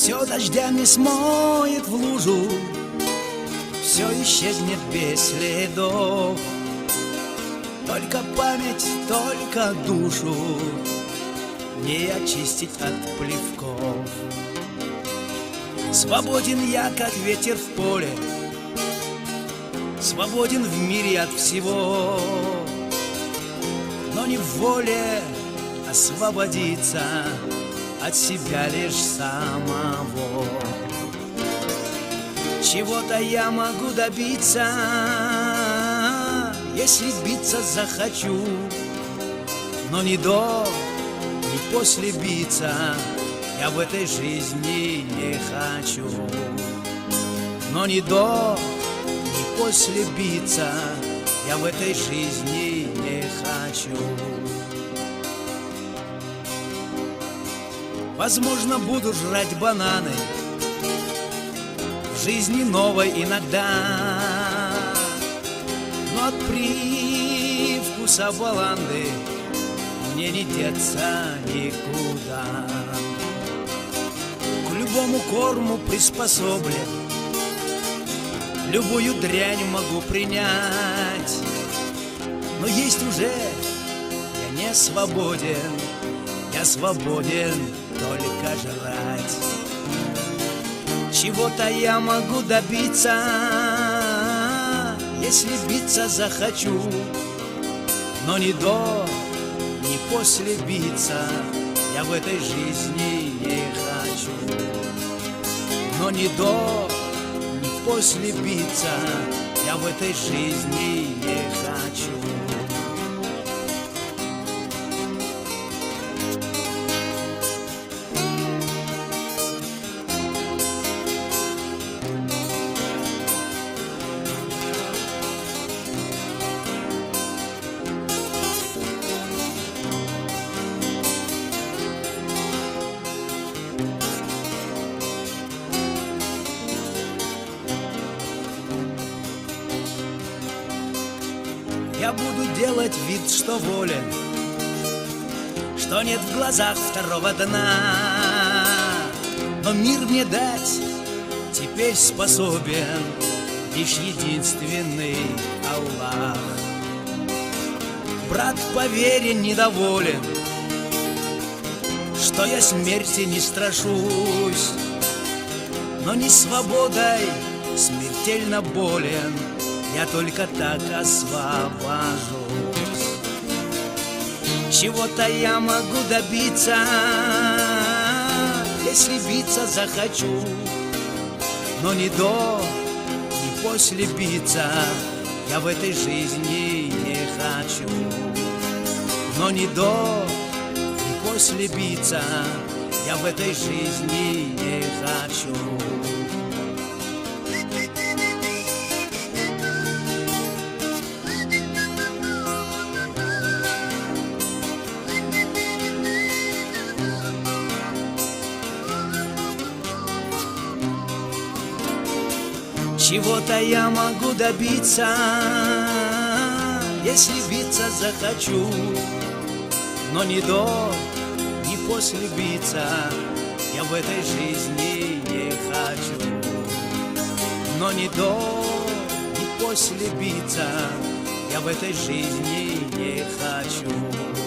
Все дождями смоет в лужу, все исчезнет без следов. Только память, только душу не очистить от плевков. Свободен я, как ветер в поле, свободен в мире от всего, но не в воле освободиться от себя лишь самого. Чего-то я могу добиться, если биться захочу, но ни до, ни после биться я в этой жизни не хочу. Но ни до, ни после биться я в этой жизни не хочу. Возможно, буду жрать бананы в жизни новой иногда, но от привкуса баланды мне не деться никуда. К любому корму приспособлен, любую дрянь могу принять, но есть уже я не свободен, я свободен только жрать. Чего-то я могу добиться, если биться захочу, но ни до, ни после биться я в этой жизни не хочу. Но ни до, ни после биться я в этой жизни не хочу. Я буду делать вид, что волен, что нет в глазах второго дна, но мир мне дать теперь способен лишь единственный Аллах. Брат, поверь, недоволен, что я смерти не страшусь, но не свободой смертельно болен, я только так освобожусь. Чего-то я могу добиться, если биться захочу, но ни до, ни после биться я в этой жизни не хочу. Но ни до, ни после биться я в этой жизни не хочу. Чего-то я могу добиться, если биться захочу, но ни до, ни после биться я в этой жизни не хочу. Но ни до, ни после биться я в этой жизни не хочу.